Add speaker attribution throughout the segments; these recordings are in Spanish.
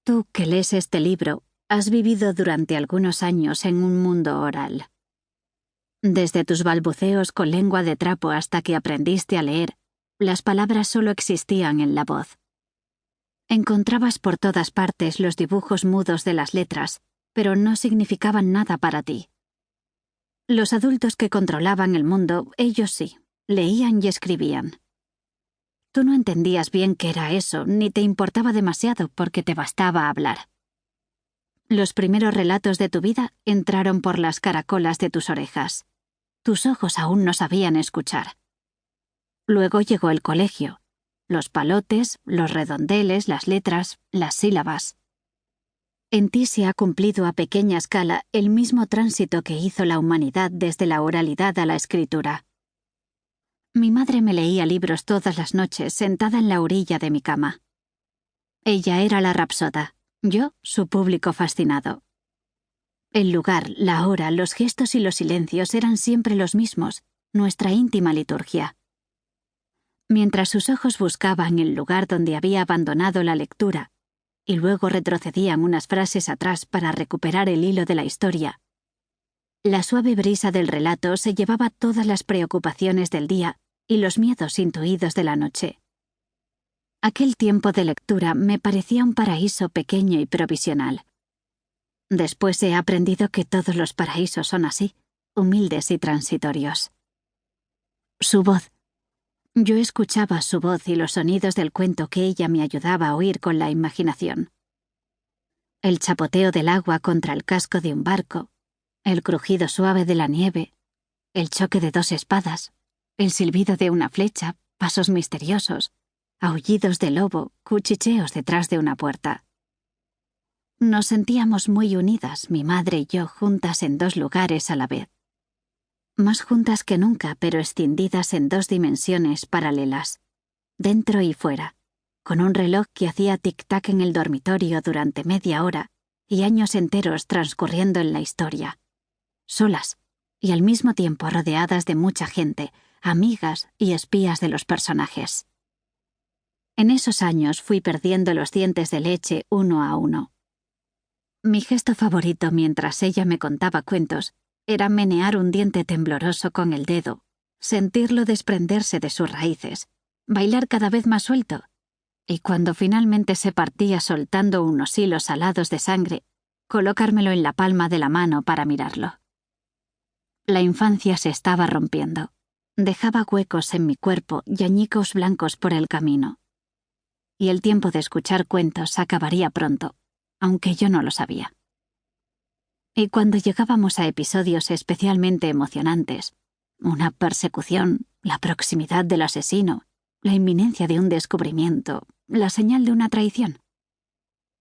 Speaker 1: Tú que lees este libro, has vivido durante algunos años en un mundo oral. Desde tus balbuceos con lengua de trapo hasta que aprendiste a leer, las palabras solo existían en la voz. Encontrabas por todas partes los dibujos mudos de las letras, pero no significaban nada para ti. Los adultos que controlaban el mundo, ellos sí, leían y escribían. Tú no entendías bien qué era eso, ni te importaba demasiado porque te bastaba hablar. Los primeros relatos de tu vida entraron por las caracolas de tus orejas. Tus ojos aún no sabían escuchar. Luego llegó el colegio, los palotes, los redondeles, las letras, las sílabas. En ti se ha cumplido a pequeña escala el mismo tránsito que hizo la humanidad desde la oralidad a la escritura. Mi madre me leía libros todas las noches sentada en la orilla de mi cama. Ella era la rapsoda, yo su público fascinado. El lugar, la hora, los gestos y los silencios eran siempre los mismos, nuestra íntima liturgia. Mientras sus ojos buscaban el lugar donde había abandonado la lectura, y luego retrocedían unas frases atrás para recuperar el hilo de la historia, la suave brisa del relato se llevaba todas las preocupaciones del día y los miedos intuidos de la noche. Aquel tiempo de lectura me parecía un paraíso pequeño y provisional. Después he aprendido que todos los paraísos son así, humildes y transitorios. Su voz. Yo escuchaba su voz y los sonidos del cuento que ella me ayudaba a oír con la imaginación. El chapoteo del agua contra el casco de un barco, el crujido suave de la nieve, el choque de dos espadas, el silbido de una flecha, pasos misteriosos, aullidos de lobo, cuchicheos detrás de una puerta. Nos sentíamos muy unidas, mi madre y yo, juntas en dos lugares a la vez. Más juntas que nunca, pero escindidas en dos dimensiones paralelas, dentro y fuera, con un reloj que hacía tic-tac en el dormitorio durante media hora y años enteros transcurriendo en la historia. Solas, y al mismo tiempo rodeadas de mucha gente, amigas y espías de los personajes. En esos años fui perdiendo los dientes de leche uno a uno. Mi gesto favorito mientras ella me contaba cuentos era menear un diente tembloroso con el dedo, sentirlo desprenderse de sus raíces, bailar cada vez más suelto, y cuando finalmente se partía soltando unos hilos alados de sangre, colocármelo en la palma de la mano para mirarlo. La infancia se estaba rompiendo. Dejaba huecos en mi cuerpo y añicos blancos por el camino. Y el tiempo de escuchar cuentos acabaría pronto, aunque yo no lo sabía. Y cuando llegábamos a episodios especialmente emocionantes, una persecución, la proximidad del asesino, la inminencia de un descubrimiento, la señal de una traición,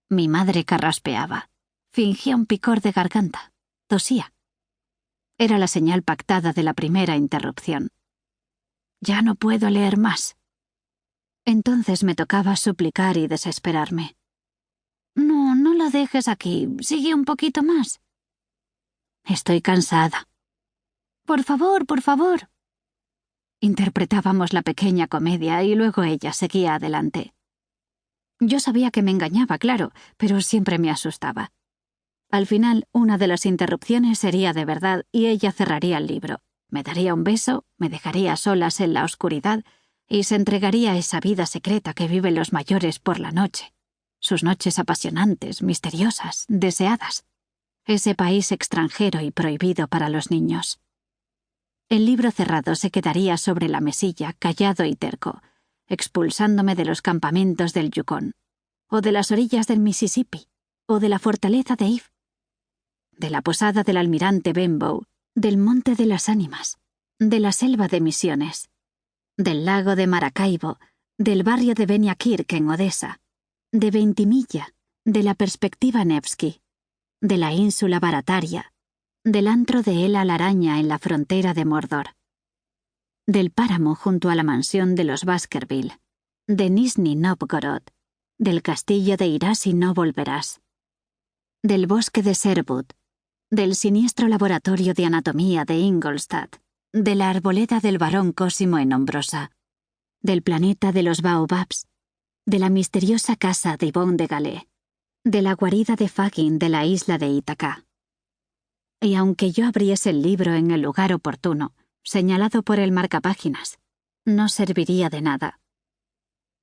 Speaker 1: mi madre carraspeaba, fingía un picor de garganta, tosía. Era la señal pactada de la primera interrupción. Ya no puedo leer más. Entonces me tocaba suplicar y desesperarme. No, no lo dejes aquí, sigue un poquito más. Estoy cansada. Por favor, por favor. Interpretábamos la pequeña comedia y luego ella seguía adelante. Yo sabía que me engañaba, claro, pero siempre me asustaba. Al final, una de las interrupciones sería de verdad y ella cerraría el libro. Me daría un beso, me dejaría solas en la oscuridad y se entregaría a esa vida secreta que viven los mayores por la noche. Sus noches apasionantes, misteriosas, deseadas. Ese país extranjero y prohibido para los niños. El libro cerrado se quedaría sobre la mesilla, callado y terco, expulsándome de los campamentos del Yukón, o de las orillas del Mississippi, o de la fortaleza de If, de la posada del almirante Benbow, del Monte de las Ánimas, de la selva de Misiones, del lago de Maracaibo, del barrio de Beniakirk en Odessa, de Ventimiglia, de la perspectiva Nevsky, de la ínsula Barataria, del antro de El Alaraña en la frontera de Mordor, del páramo junto a la mansión de los Baskerville, de Nizhny Novgorod, del castillo de Irás y no volverás, del bosque de Sherwood, del siniestro laboratorio de anatomía de Ingolstadt, de la arboleda del barón Cosimo en Hombrosa, del planeta de los Baobabs, de la misteriosa casa de Yvonne de Galais, de la guarida de Fagin de la isla de Ítaca. Y aunque yo abriese el libro en el lugar oportuno, señalado por el marcapáginas, no serviría de nada,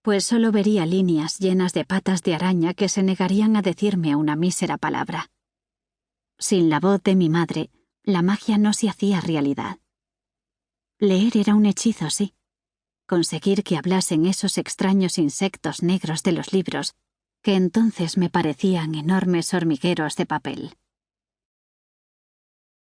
Speaker 1: pues solo vería líneas llenas de patas de araña que se negarían a decirme una mísera palabra. Sin la voz de mi madre, la magia no se hacía realidad. Leer era un hechizo, sí. Conseguir que hablasen esos extraños insectos negros de los libros, que entonces me parecían enormes hormigueros de papel.